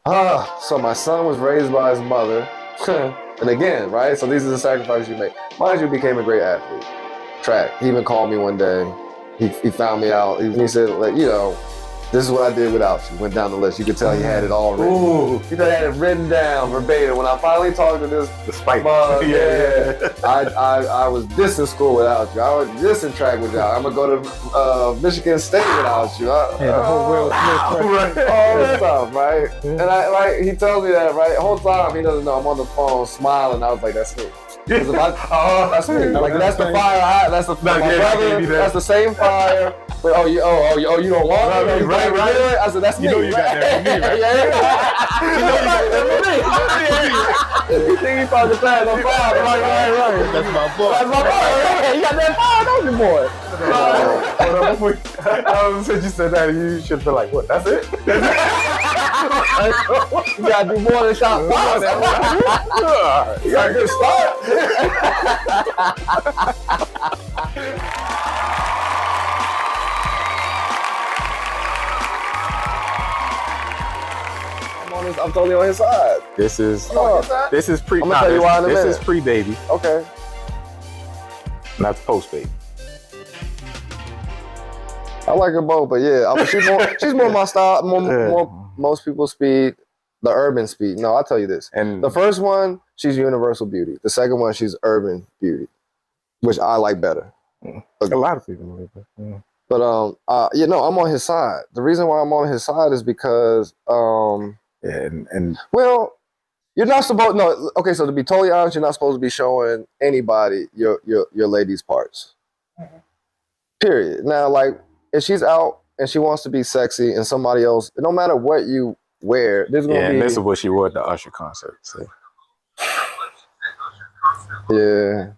So my son was raised by his mother. And again, right? So these are the sacrifices you make. Mind you, became a great athlete. Track. He even called me one day. He found me out. He said, like, you know, this is what I did without you. Went down the list. You could tell he had it all written. Ooh. He had it written down verbatim. When I finally talked to this, The spike. I was this in school without you. I was this in track without you. I'm gonna go to Michigan State without you. The whole Will Smith. All this stuff, right? And he tells me that, right? The whole time he doesn't know. I'm on the phone smiling. I was like, that's me. That's me. Like that's the fire. That's the my brother. That's the same fire. But you don't want it? Right. I said, that's me. You know you got that from me, right? You think he thought the plan on fire? Right. That's my boy. That's my boy. You got that fire, don't you, boy? Since you said that, you should feel like, what? That's it? You gotta do more than shot fire. You got a good start. I'm totally on his side. This is pre. I'm gonna tell you why in a minute. This is pre-baby. Okay. And that's post-baby. I like her both, but yeah, she's more my style. More most people's speed, the urban speed. No, I'll tell you this. And the first one, she's universal beauty. The second one, she's urban beauty, which I like better. A lot of people like that. Yeah. But I'm on his side. The reason why I'm on his side is because well, you're not supposed. No, okay. So to be totally honest, you're not supposed to be showing anybody your lady's parts. Period. Now, like, if she's out and she wants to be sexy, and somebody else, no matter what you wear, there's gonna be. And this is what she wore at the Usher concert. So. Yeah,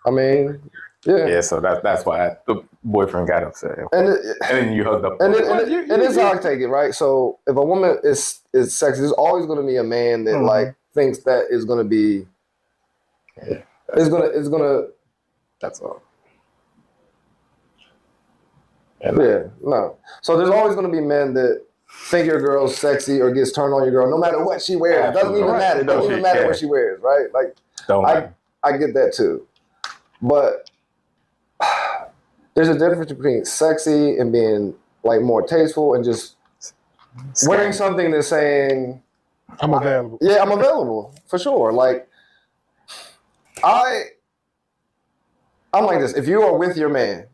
I mean, yeah. Yeah, so that's why the boyfriend got upset. And then you hugged up. And it's how I take it, right? So if a woman is sexy, there's always going to be a man that like thinks that is going to be. It's gonna. That's all. Yeah, no. So there's always going to be men that think your girl's sexy or gets turned on your girl, no matter what she wears. It doesn't even matter. It doesn't even matter what she wears, right? Like, I get that too, but. There's a difference between sexy and being like more tasteful and just wearing something that's saying I'm available. Yeah, I'm available for sure. Like I'm like this. If you are with your man,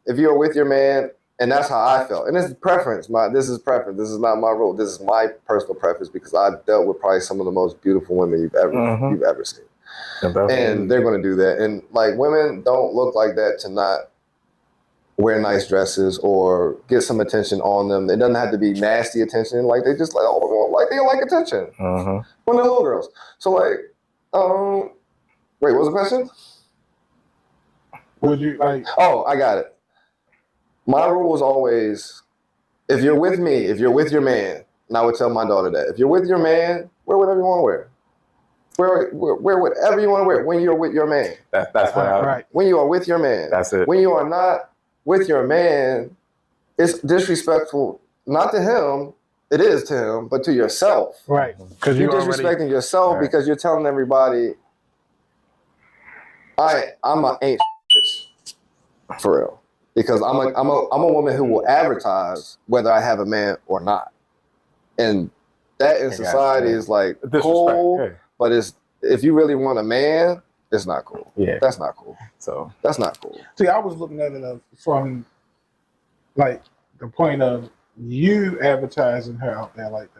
and that's how I felt, and this is preference. This is preference. This is not my rule. This is my personal preference because I've dealt with probably some of the most beautiful women you've ever seen, and they're going to do that. And like women don't look like that to not wear nice dresses or get some attention on them. It doesn't have to be nasty attention. Like they just like, they like attention when they're little girls. So like, wait, what was the question? Would you like? Oh, I got it. My rule was always, if you're with me, if you're with your man, and I would tell my daughter that, if you're with your man, wear whatever you want to wear. Wear whatever you want to wear when you're with your man. That's right. When you are with your man. That's it. When you are not with your man, it's disrespectful, not to him, it is to him, but to yourself. Right. Because you're disrespecting yourself because you're telling everybody, I'm an ain't bitch. For real. Because I'm a woman who will advertise whether I have a man or not. And that in society is like cool, but if you really want a man, it's not cool. Yeah. That's not cool. So that's not cool. See, I was looking at it from like the point of you advertising her out there like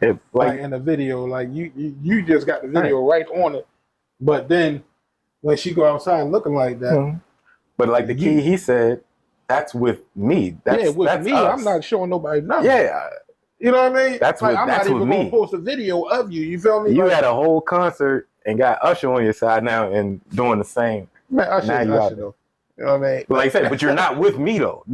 that. Like in the video, like you just got the video right on it. But then when she go outside looking like that. But like the key, he said, that's with me. That's me. Us. I'm not showing nobody nothing. Yeah. You know what I mean? That's like, I'm not even going to post a video of you. You feel me? You had a whole concert and got Usher on your side now and doing the same. Man, Usher though. You know what I mean? But like I said, but you're not with me though.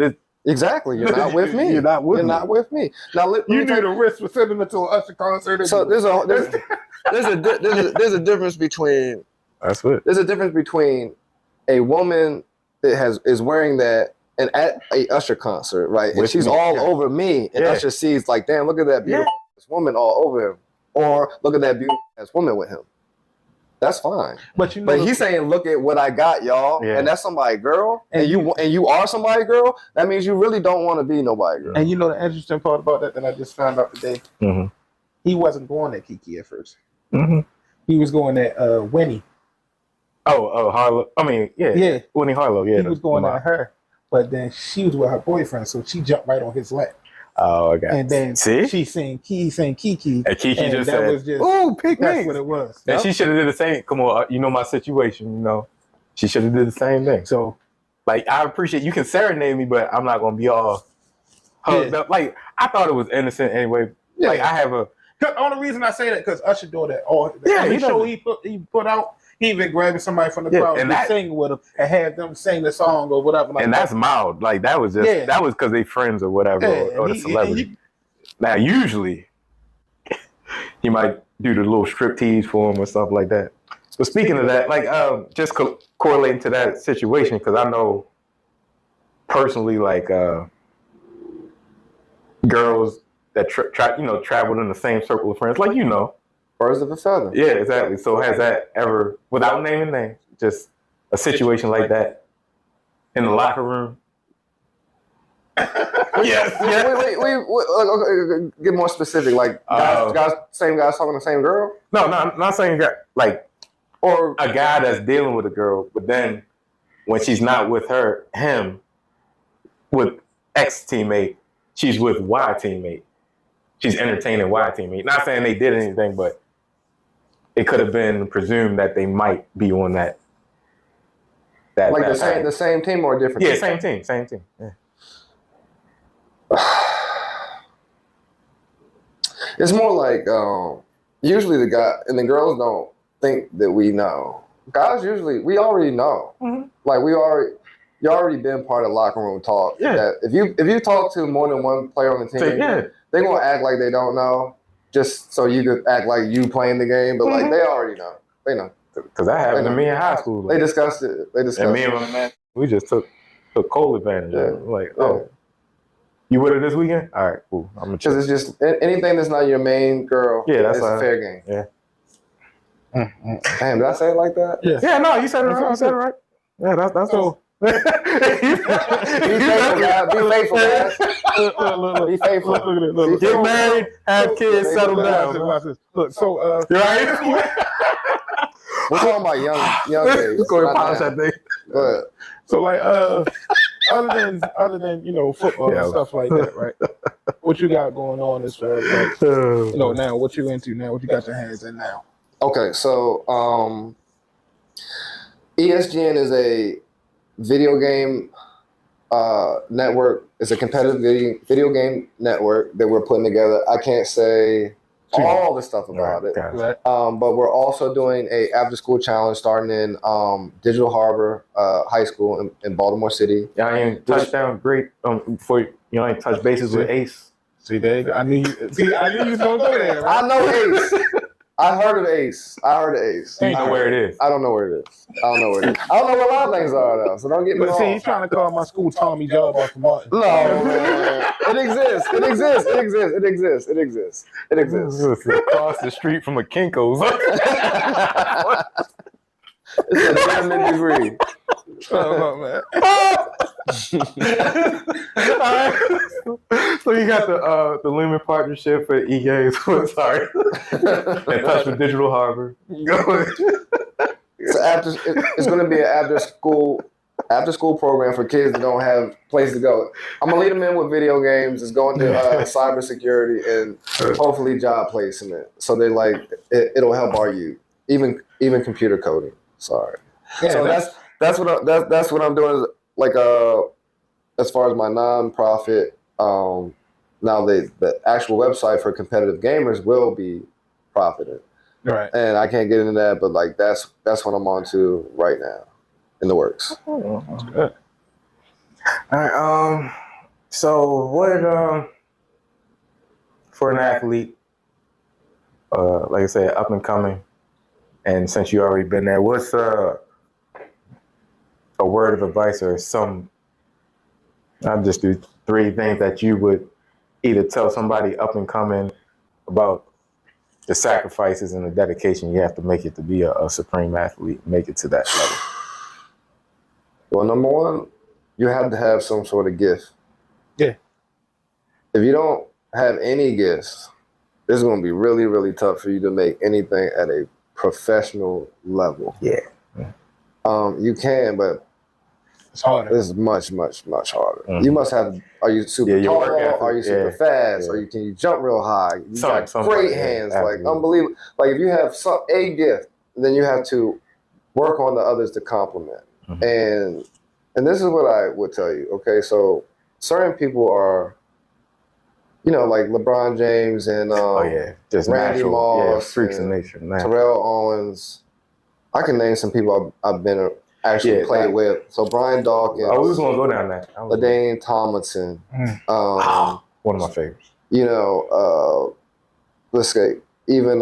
Exactly, you're not with me. You're not with me. Now you knew the risk for sending it to an Usher concert. So there's a difference between. That's it. There's a difference between a woman that is wearing that and at a Usher concert, right? And she's all over me, and Usher sees like, damn, look at that beautiful. this woman all over him, or look at that beautiful ass woman with him. That's fine. But you know, But he's saying, look at what I got, y'all, and that's somebody's girl, and you are somebody's girl. That means you really don't want to be nobody's girl. And you know the interesting part about that I just found out today. Mm-hmm. He wasn't going at Kiki at first. Mm-hmm. He was going at Winnie. Oh, Harlow. I mean, yeah, Winnie Harlow. Yeah, he was going at her, but then she was with her boyfriend, so she jumped right on his lap. Oh, okay. And then she saying Kiki, and Kiki and just that said, was just, "Ooh, pick me." That's what it was. And she should have did the same. Come on, you know my situation. You know, she should have did the same thing. So, like, I appreciate you can serenade me, but I'm not gonna be all hugged up. Like, I thought it was innocent anyway. Yeah. Like, I have a. The only reason I say that because Usher do that all. Yeah, show he put out. He even grabbing somebody from the crowd and sing with him and have them sing the song or whatever. Like and that's mild. Like that was just that was because they friends or whatever or the celebrity. Now usually he might do the little striptease for him or stuff like that. But speaking of that, like just correlating to that situation, because I know personally, like girls that traveled in the same circle of friends, like birds of a feather. Yeah, exactly. So has that ever, without naming names, just a situation like that in the locker room? Yes. Wait. Okay, get more specific. Like same guys talking to the same girl? No, not saying like, or a guy that's dealing with a girl, but then when she's not with him, with X teammate, she's with Y teammate. She's entertaining Y teammate. Not saying they did anything, but it could have been presumed that they might be on that. Like the same team or a different team? Yeah, same team. Yeah. It's more like usually the guy and the girls don't think that we know. Guys we already know. Mm-hmm. Like you already been part of locker room talk. Yeah. That if you talk to more than one player on the team, they're gonna act like they don't know, just so you could act like you playing the game. But like they already know. They know. Because that happened to me in high school. They discussed it. And me and my man, we just took cold advantage of it. Like, you with her this weekend? All right, cool. Because it's just anything that's not your main girl. Yeah, that's fair game. Yeah. Damn, did I say it like that? Yeah. Yeah, no, you said it right. You said it right. Yeah, that's so. Be faithful, guys. Be faithful, guys. Look. Be faithful. Look. Get married, have kids, settle down. Look, so you right? We're talking about young days. Go ahead, polish that thing. Go ahead. So like other than football and stuff like that, right? What you got going on as far as like, now what you into now? What you got your hands in now? Okay, so ESGN is a video game network. It's a competitive video game network that we're putting together. I can't say all the stuff about it, but we're also doing a after school challenge starting in Digital Harbor High School in Baltimore City. Y'all ain't touchdown great before you ain't touch bases with Ace. See, there I knew you was gonna go there. Right? I know Ace. I heard of Ace. You know where it is. I don't know where it is. I don't know where a lot of things are though. So don't get me wrong. See, he's trying to call my school Tommy Job off the Martin. No, man. It exists. Across the street from a Kinko's. It's a diamond degree. Oh man. So you got the Lumen partnership for EA. Sorry, in touch with Digital Harbor. So it's going to be an after school program for kids that don't have place to go. I'm gonna lead them in with video games. It's going to cybersecurity and hopefully job placement. So they it'll help our youth, even computer coding. Sorry. Yeah, so that's what I'm doing. Like as far as my nonprofit, now the actual website for competitive gamers will be profited. Right. And I can't get into that, but like that's what I'm on to right now in the works. Oh, that's good. All right. So what for an athlete, like I said, up and coming, and since you already been there, what's a word of advice or I'll just do 3 things that you would either tell somebody up and coming about the sacrifices and the dedication you have to make it to be a supreme athlete, make it to that level? Well, number one, you have to have some sort of gift. Yeah. If you don't have any gifts, it's going to be really, really tough for you to make anything at a professional level. Yeah. You can, but It's harder. it's much, much, much harder. Mm-hmm. You must have. Are you super tall? Are you super fast? Yeah. Can you jump real high? You got great hands, like unbelievable. Like if you have a gift, then you have to work on the others to complement. Mm-hmm. And this is what I would tell you. Okay, so certain people are, like LeBron James and just Randy Moss, freaks of nature, Terrell Owens. I can name some people I've been actually played with. So Brian Dawkins. Oh, we was gonna go down that. LaDainian Tomlinson. One of my favorites. Let's say even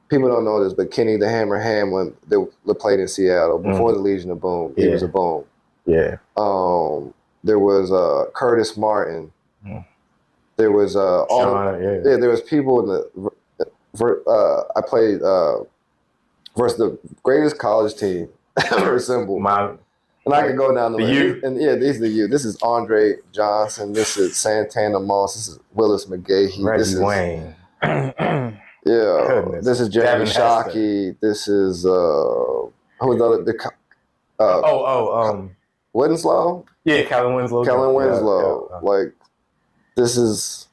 people don't know this, but Kenny the Hammer Hamlin, they played in Seattle before the Legion of Boom. He was a Boom. Yeah. There was Curtis Martin. There was there was people in the. I played versus the greatest college team ever assembled. And I could go down the list. And these are the youth. This is Andre Johnson. This is Santana Moss. This is Willis McGahee. Reggie Wayne. Goodness. This is Jeremy Shockey. This is who's the other? Winslow. Yeah, Kellen Winslow. Kellen Winslow. Yeah. Like this is.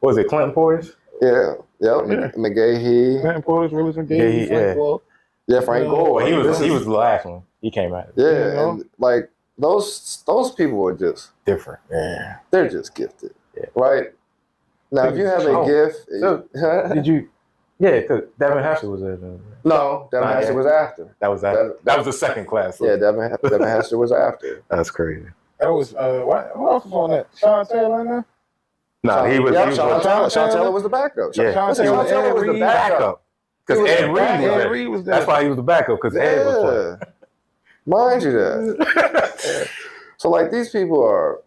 What was it? Clinton Portis? Yeah. McGahee. Clinton Portis, Willis McGahee. Frank Gore. Well, he was the last one. He came out. Yeah, and like those people are just different. Yeah, they're just gifted. Yeah. Right now, if you have a gift, did you? Yeah, because Devin Hester was there. No, Devin Hester was after. That was after. That was the second class. Yeah, Devin Hester was after. That's crazy. That was who else was on that? Sean Taylor in there? No, he was. Sean Taylor was the backup. Yeah, Sean Taylor was the backup. Because Ed Reed was there. That's why he was the backup, because Ed was playing. Mind you that. So, like, these people are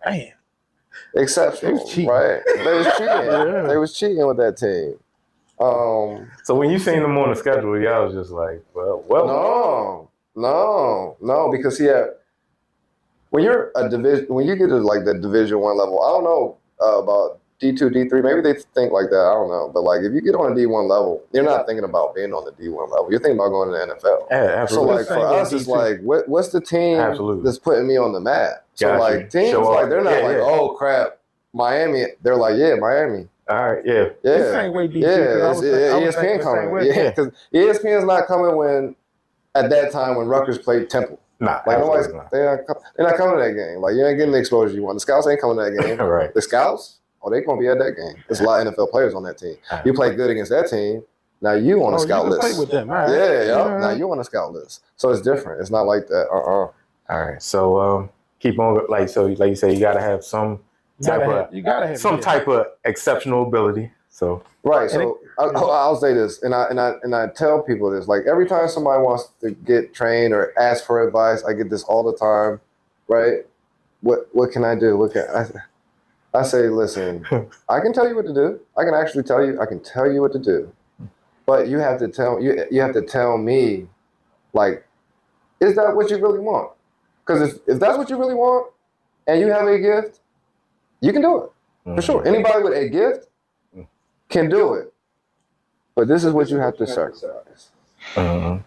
exceptional, right? They was cheating. They was cheating with that team. So when you seen them on the schedule, y'all was just like, well. No, because when you get to like the Division I level, I don't know about D2, D3, maybe they think like that. I don't know. But like if you get on a D1 level, you're not thinking about being on the D1 level. You're thinking about going to the NFL. Yeah, absolutely. So like for us, it's like, what's the team that's putting me on the map? So like teams, like they're not like, oh crap, Miami. They're like, yeah, Miami. All right, yeah. The same way DC. ESPN coming. Yeah, because ESPN's not coming when at that time when Rutgers played Temple. Nah, like they're not coming to that game. Like you ain't getting the exposure you want. The scouts ain't coming to that game. Right. The scouts, they gonna be at that game. There's a lot of NFL players on that team. You play good against that team. Now you on the scout list. Play with them, right? Yeah. Now you on the scout list. So it's different. It's not like that. All right. So keep on like you say, you gotta have some type of exceptional ability. So right. So I'll say this, and I tell people this. Like every time somebody wants to get trained or ask for advice, I get this all the time. Right? What can I do? I say, listen, I can tell you what to do. I can actually tell you. I can tell you what to do, but you have to tell me, like, is that what you really want? Because if that's what you really want, and you have a gift, you can do it for sure. Anybody with a gift can do it, but this is what you have to sacrifice. And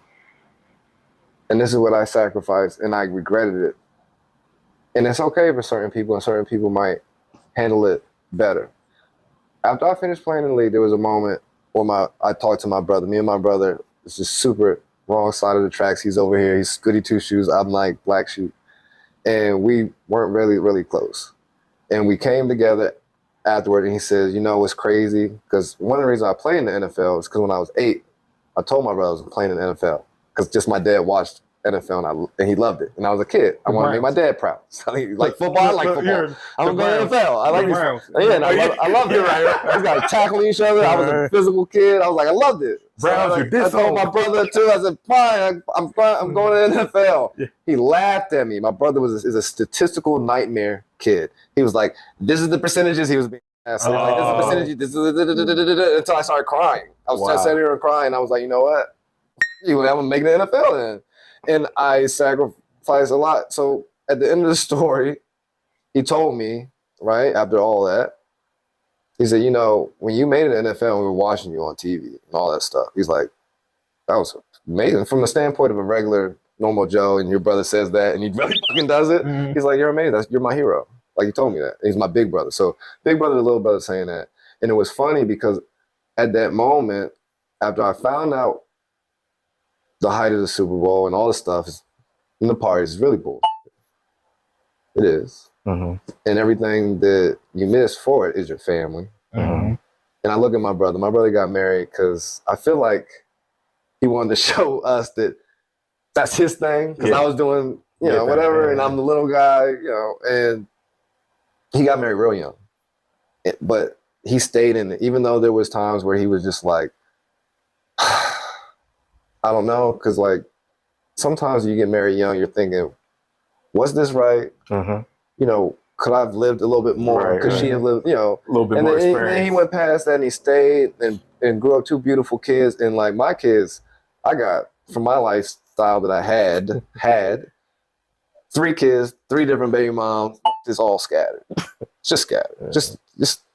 this is what I sacrificed, and I regretted it. And it's okay for certain people, and certain people might handle it better. After I finished playing in the league, there was a moment where I talked to my brother. Me and my brother, it's just super wrong side of the tracks. He's over here. He's goody two shoes. I'm like black shoe. And we weren't really, really close. And we came together afterward, and he says, you know what's crazy? Because one of the reasons I played in the NFL is because when I was 8, I told my brother I was playing in the NFL because just my dad watched NFL and he loved it. And I was a kid. I wanted to make my dad proud. So like football, I like football. I'm going to NFL. I like it. I loved it. Right? We got to tackle each other. I was a physical kid. I was like, I loved it. Browns, I told my brother too. I said, fine, I'm going to the NFL. Yeah. He laughed at me. My brother is a statistical nightmare kid. He was like, this is the percentages he was being. So like, this is the percentage. This is until I started crying. I was just sitting here and crying. I was like, you know what? I'm gonna make the NFL then. And I sacrificed a lot. So at the end of the story, he told me, right after all that, he said, you know, when you made it in the NFL, we were watching you on TV and all that stuff. He's like, that was amazing from the standpoint of a regular, normal Joe. And your brother says that, and he really fucking does it. Mm-hmm. He's like, you're amazing. You're my hero. Like, he told me that. He's my big brother. So big brother and little brother saying that. And it was funny because at that moment, after I found out the height of the Super Bowl and all the stuff in the parties, is really bullshit. It is. Mm-hmm. And everything that you miss for it is your family. Mm-hmm. And I look at my brother. My brother got married because I feel like he wanted to show us that that's his thing. Because I was doing, you know, whatever, and I'm the little guy, you know, and he got married real young. But he stayed in it, even though there was times where he was just like, I don't know, because like sometimes you get married young, you're thinking, was this right? Mm-hmm. You know, could I have lived a little bit more? Could she have lived, you know? A little bit more experience. And then he went past that and he stayed and grew up two beautiful kids. And like my kids, I got, from my lifestyle that I had 3 kids, 3 different baby moms, just all scattered. Just scattered. Just,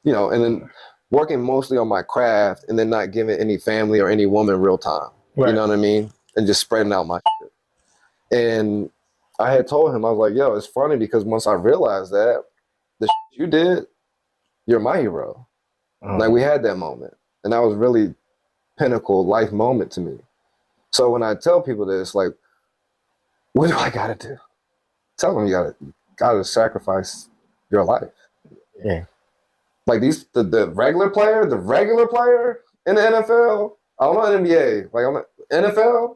you know, and then working mostly on my craft and then not giving any family or any woman real time. Right. You know what I mean? And just spreading out my shit. And I had told him, I was like, yo, it's funny because once I realized that, the shit you did, you're my hero. Like, we had that moment. And that was really pinnacle life moment to me. So when I tell people this, like, what do I gotta do? Tell them you gotta sacrifice your life. Yeah. Like the regular player in the NFL, I don't know NBA, like NFL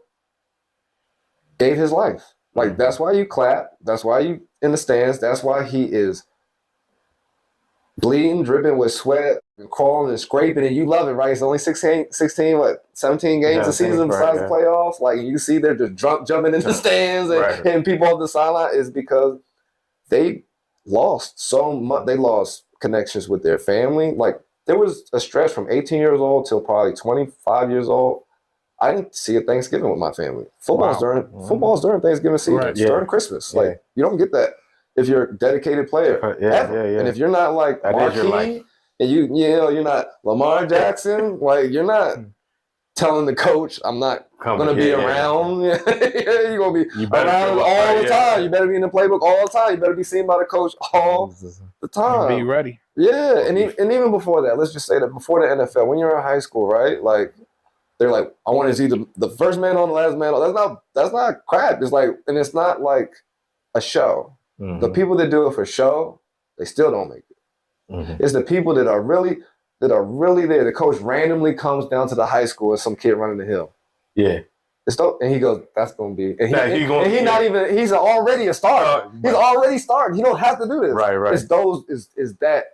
gave his life. Like, that's why you clap. That's why you in the stands. That's why he is bleeding, dripping with sweat, and crawling and scraping, and you love it, right? It's only 17 games a season besides the playoffs. Like, you see they're just jumping in the stands and people on the sideline is because they lost so much. They lost connections with their family. Like, there was a stretch from 18 years old till probably 25 years old. I didn't see a Thanksgiving with my family. Football's during Thanksgiving season. Right. It's during Christmas. Yeah. Like, you don't get that if you're a dedicated player. And if you're not like Marquis, and you're not Lamar Jackson, like, you're not telling the coach, I'm not gonna be around. You're gonna be around all the time. You better be in the playbook all the time. You better be seen by the coach all the time. Be ready. Yeah, and even before that, let's just say that before the NFL, when you're in high school, right? Like, they're like, I want to see the first man on, the last man on. That's not crap. It's like, and it's not like a show. Mm-hmm. The people that do it for show, they still don't make it. Mm-hmm. It's the people that are really there. The coach randomly comes down to the high school and some kid running the hill. Yeah. And he goes, that's going to be. And he's already a star. He's already starting. He don't have to do this. Right.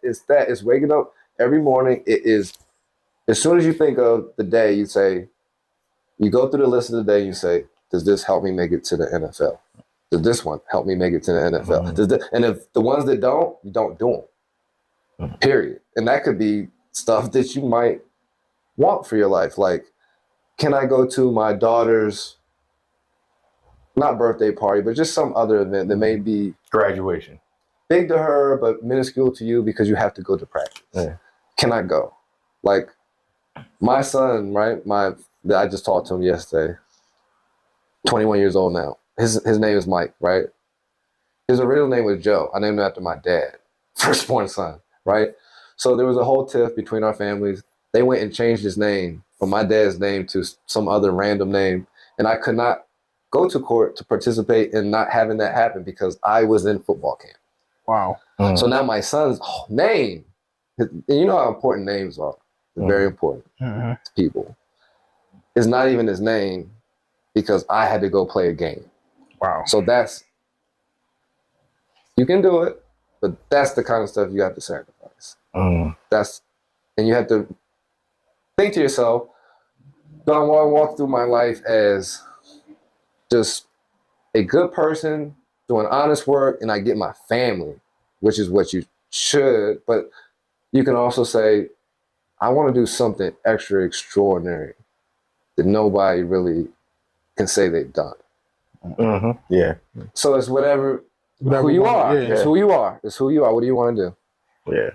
It's waking up every morning. It is. As soon as you think of the day, you go through the list of the day, you say, does this help me make it to the NFL? Does this one help me make it to the NFL? Mm-hmm. And if the ones that don't, you don't do them, period. And that could be stuff that you might want for your life. Like, can I go to my daughter's, not birthday party, but just some other event that may be graduation, big to her, but minuscule to you because you have to go to practice. Yeah. Can I go? Like, my son, right? I just talked to him yesterday. 21 years old now. His name is Mike, right? His original name was Joe. I named him after my dad, firstborn son, right? So there was a whole tiff between our families. They went and changed his name from my dad's name to some other random name, and I could not go to court to participate in not having that happen because I was in football camp. Wow. Mm. So now my son's name, and you know how important names are. It's very important to people. It's not even his name because I had to go play a game. Wow. So you can do it, but that's the kind of stuff you have to sacrifice. And you have to think to yourself, do I want to walk through my life as just a good person doing honest work and I get my family, which is what you should, but you can also say, I want to do something extra extraordinary that nobody really can say they've done. Mm-hmm. Yeah. So it's who you are. Yeah. It's who you are. It's who you are. What do you want to do? Yeah.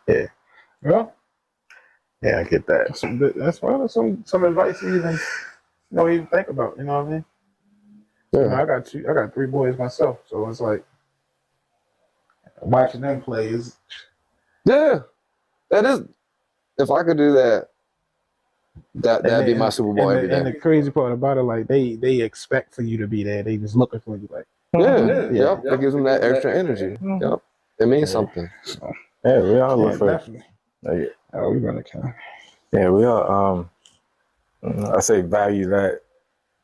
Yeah. Well, yeah, I get that. That's one of some advice you even think about. You know what I mean? Yeah. You know, I got 3 boys myself, so it's like watching them play is. Yeah, that is. If I could do that, that'd be my Super Bowl every day. And the crazy part about it, like they expect for you to be there. They just looking for you, like. Yep. That gives them that extra energy. Mm-hmm. Yep, it means something. Yeah, we all look for. Definitely. Oh, we run the count. Yeah, we all. I say value that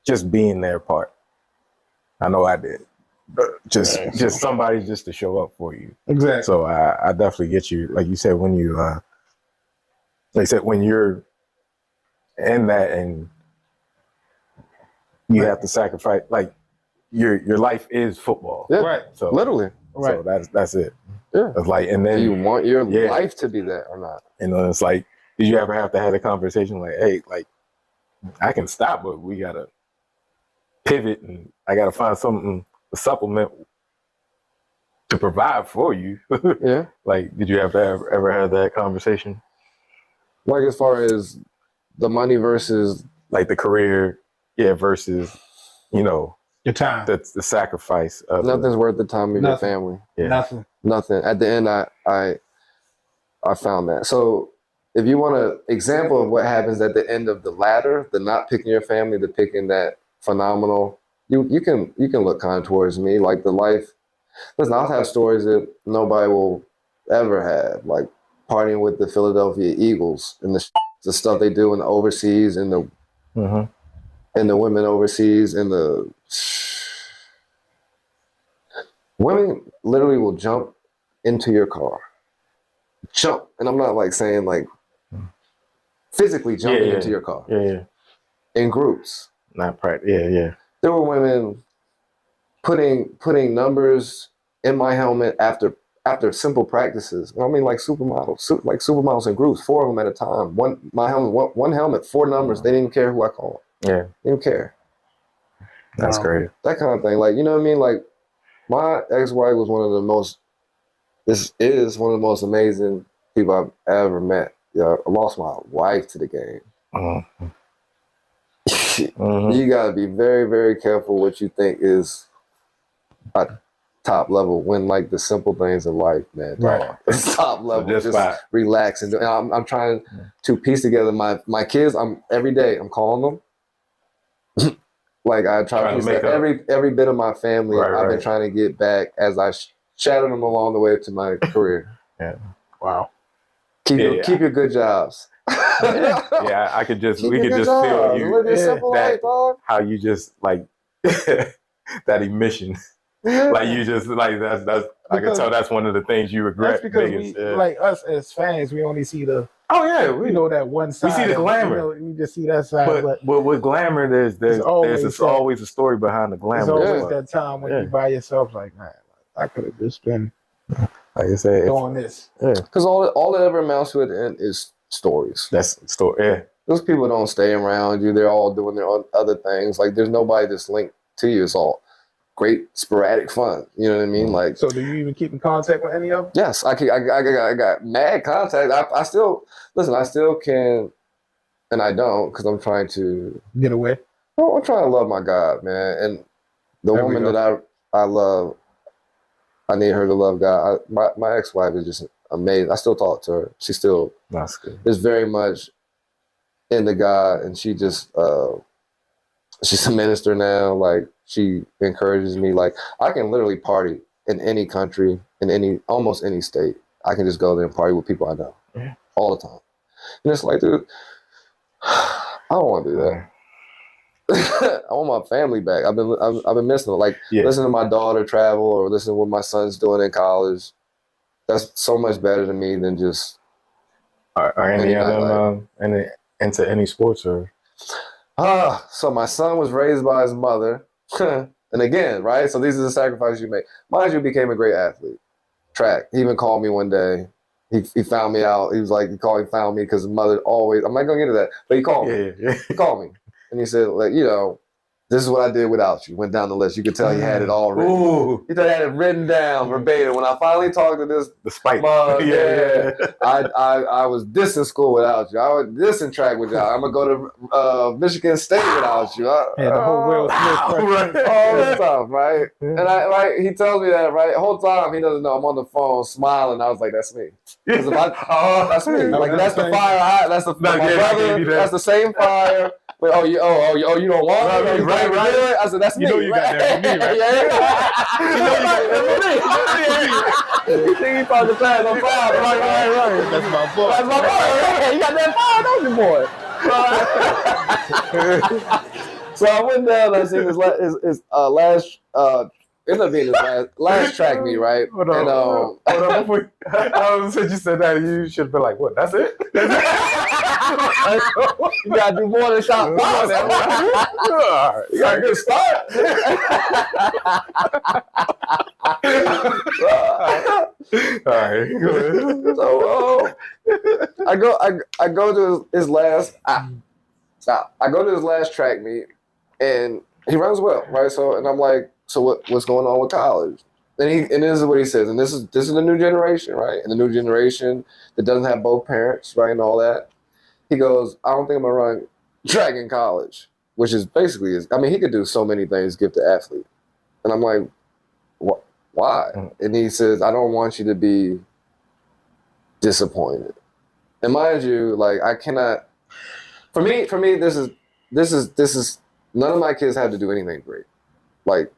just being there part. I know I did. Just somebody just to show up for you. Exactly. So I definitely get you. Like you said, when you when you're in that and you have to sacrifice, like your life is football. Yeah, right. So literally. So that's it. Yeah. It's like, and then do you want your life to be that or not? And then it's like, did you ever have to have a conversation like, hey, like I can stop, but we gotta pivot and I gotta find something to supplement to provide for you. Yeah. Like, did you have to ever have that conversation? Like as far as the money versus like the career, versus, your time. the sacrifice of nothing's worth the time of your family. Yeah. Nothing. At the end, I found that. So if you want an example of what happens at the end of the ladder, the not picking your family, the picking that phenomenal, you can look kind of towards me, like the life. Listen, I'll have stories that nobody will ever have, like partying with the Philadelphia Eagles and the stuff they do in the overseas and the and the women overseas and the women literally will jump into your car. Jump. And I'm not like saying like physically jumping into your car. Yeah. In groups. Not practice. Yeah. There were women putting numbers in my helmet after simple practices. I mean, like supermodels in groups, 4 of them at a time. One helmet, 4 numbers. They didn't care who I called. Yeah. They didn't care. That's great. That kind of thing. Like, you know what I mean? Like, my ex-wife was one of the most amazing people I've ever met. Yeah, I lost my wife to the game. You gotta be very, very careful what you think is a top level when like the simple things in life, man. Right. It's top level. So just relax and I'm trying to piece together my kids. Every day I'm calling them. Like I try to piece together every bit of my family. I've been trying to get back as I shattered them along the way to my career. Yeah. Wow. Keep your good jobs. Yeah, I could just we could just feel you life, dog. How you just like that emission. Like you just like that's I can tell that's one of the things you regret. That's because we like us as fans, we only see the we know that one side. We see the glamour. We just see that side. But with glamour, there's always a story behind the glamour. There's always that time when you by yourself, like, man, I could have just been like I said, doing this. Yeah, because all it ever amounts to at the end is stories. That's the story. Yeah, those people don't stay around you. They're all doing their own other things. Like there's nobody that's linked to you. It's all great sporadic fun. You know what I mean? Like, so do you even keep in contact with any of them? Yes, I got mad contact. I still can, and I don't because I'm trying to get away. Oh, I'm trying to love my God, man, and the woman that I love. I need her to love God. My ex-wife is just amazing. I still talk to her. She still is very much into God, and she just she's a minister now. Like she encourages me. Like I can literally party in any country, in almost any state. I can just go there and party with people I know all the time. And it's like, dude, I don't want to do that. I want my family back. I've been missing it. Like listening to my daughter travel or listening to what my son's doing in college. That's so much better to me than just. Are any of them into any sports or? So my son was raised by his mother, and again, right. So these are the sacrifices you make. Mind you, became a great athlete. Track. He even called me one day. he found me out. He was like, he found me because his mother always. I'm not gonna get into that, but he called me. Yeah. He called me and he said, like, you know, this is what I did without you. Went down the list. You could tell he had it all written. Ooh. He had it written down verbatim. When I finally talked to this, The spike. mom, I was dissing school without you. I was dissing track with you. I'm gonna go to Michigan State without you. The whole Will Smith all this stuff, right? And he tells me that, right? The whole time he doesn't know. I'm on the phone smiling. I was like, that's me. That's me. Like that's the fire. That's the my brother. That's the same fire. But, you don't want it? Right. I said, that's me. You know you got that from me, right? You think he thought the plan on fire? Right. That's my boy. That's my boy. You got that fire, don't you, boy? So I went down and I seen his last ended up being his last track meet, right? Hold on. Before you said that, you should have been like, what? That's it? You gotta do more than shot. You got a good start. All right. So I go to his last. I go to his last track meet, and he runs well, right? So, and I'm like, so what's going on with college? And this is what he says, and this is the new generation, right? And the new generation that doesn't have both parents, right, and all that. He goes, I don't think I'm gonna run track in college, which is basically he could do so many things, gifted athlete. And I'm like, what? Why? And he says, I don't want you to be disappointed. And mind you, like I cannot. For me, this is none of my kids have to do anything great, like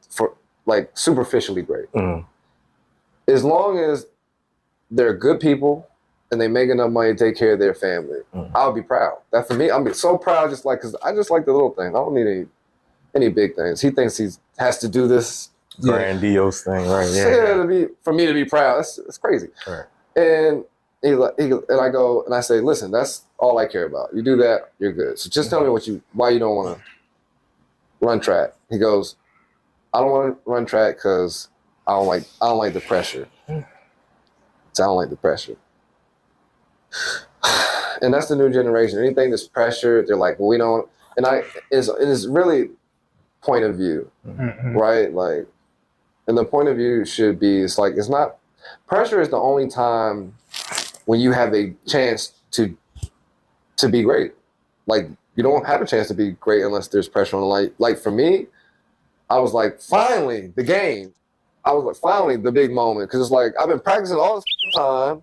superficially great. Mm. As long as they're good people and they make enough money to take care of their family, I'll be proud. That for me, I'm so proud. Because I just like the little things. I don't need any big things. He thinks he has to do this grandiose thing, right? For me to be proud. It's crazy. Right. And and I go and I say, listen, that's all I care about. You do that, you're good. So just tell me why you don't want to run track. He goes, I don't want to run track because I don't like the pressure. So I don't like the pressure. And that's the new generation. Anything that's pressure, they're like, well, we don't. And it is really point of view, right? Like, and the point of view should be, it's not, pressure is the only time when you have a chance to be great. Like, you don't have a chance to be great unless there's pressure on the light. Like for me, I was like, finally, the game. I was like, finally, the big moment. Because it's like, I've been practicing all this time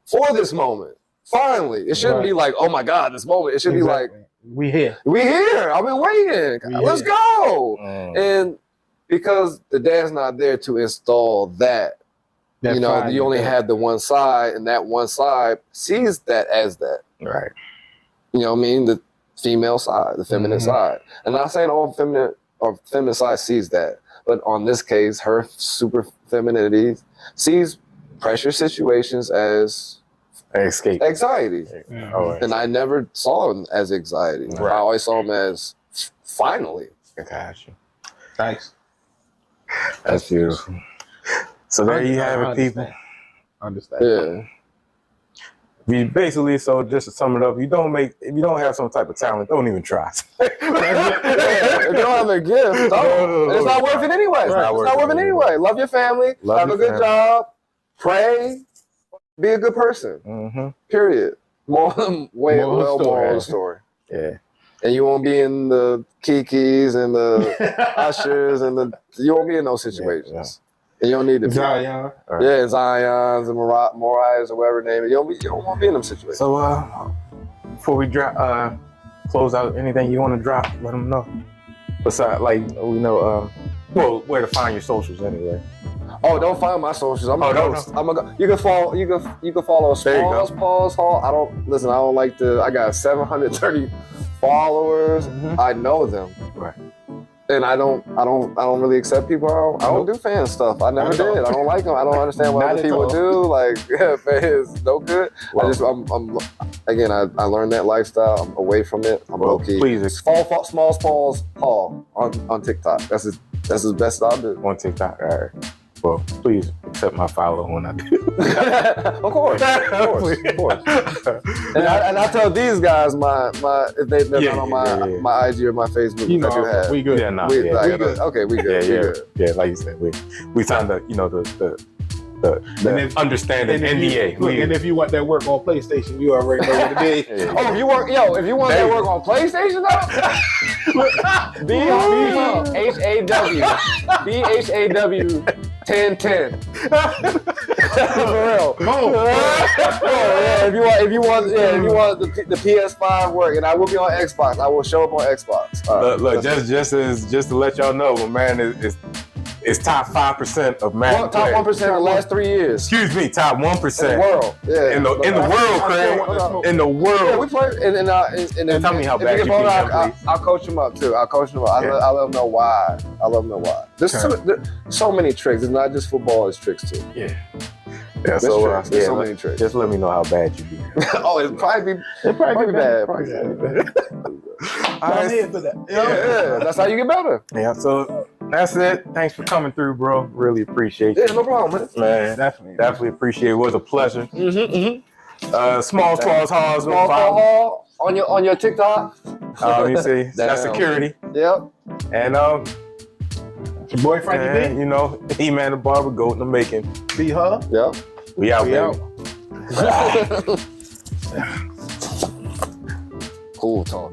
for this moment. Finally. It shouldn't be like, oh my God, this moment. It should be like, we here. I've been waiting. Let's go. And because the dad's not there to install that, you only have the one side, and that one side sees that as that. Right. You know what I mean? The female side, the feminine side. And I'm not saying all feminine side sees that, but on this case, her super femininity sees pressure situations as escape, anxiety. And I never saw them as anxiety. Right. I always saw them as finally. I got you. Thanks. That's beautiful. So there you have it, people. Understand. Yeah. We basically, so just to sum it up, if you don't have some type of talent, don't even try. If you don't have a gift, don't. It's not worth it anyway. It's not worth it anyway. Love your family. Have a good job. Pray. Be a good person. Period. Moral story. Yeah. And you won't be in the kikis and the ushers you won't be in those situations. Yeah. And you don't need to be. Zion. Yeah, Zions and Mariah's or whatever name. You don't want to be in them situations. So before we close out, anything you want to drop, let them know. Besides, where to find your socials anyway. Oh, don't find my socials. I'm a ghost. You can follow Smalls Paws Hall. I don't like I got 730 followers. I know them. Right. And I don't really accept people. I don't do fan stuff. I never did. I don't like them. I don't understand what other people do. Like, fans no good. Well, I learned that lifestyle. I'm away from it. I'm low key. Please, Smalls Paws Hall on TikTok. That's as best I'll do. On TikTok, all right. Well, please accept my follow when I do. Of course. And I tell these guys if they're not on my IG or my Facebook, You know, I do have. we good. Yeah, nah, We yeah. good. Okay, we good. Yeah, we good. yeah. Like you said, we signed the And if- understanding NDA. And if you want that work on PlayStation, you already know what it is. Oh, if you want that work on PlayStation though, BHAW 1010. For real. If you want the PS5 work, and I will be on Xbox, I will show up on Xbox. Look, just to let y'all know, my man is top 5% of Madden top players. 1% in the last 3 years. Excuse me, top 1% In the world. Yeah. In the world, Craig. In the world. Yeah, we play, and tell me how bad you beat him, please. I'll coach him up too. I'll coach him up. Yeah. I let him know why. There's so many tricks. It's not just football. It's tricks too. Yeah. There's so many tricks. Just let me know how bad you beat him. Oh, it'd probably be bad. I'm here for that. Yeah, that's how you get better. Yeah, so that's it. Thanks for coming through, bro. Really appreciate Yeah, you. no problem, man. Definitely Appreciate it. It was a pleasure. Small Claws Halls. Small Hall on your TikTok. Let me see. That's security. Yep. And It's your boy Frankie B. you know, E-Man the Barber, Goat in the Making. Be her. Yep. We out, baby. out. Cool talk.